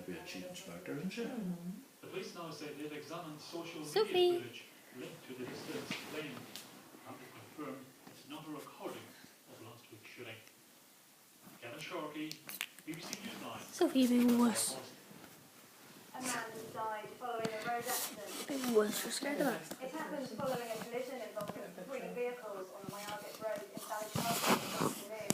to be a chief inspector, isn't she? The police now say they've examined social Sophie. media footage linked to the disturbance claim and they confirm it's not a recording of last week's shooting. Kevin Sharkey, BBC News 9. Sophie, big wuss. A man has died following a road accident. Big wuss, you're scared of that. It happened following a collision involving three vehicles on Wyandot Road in Ballycastle this afternoon.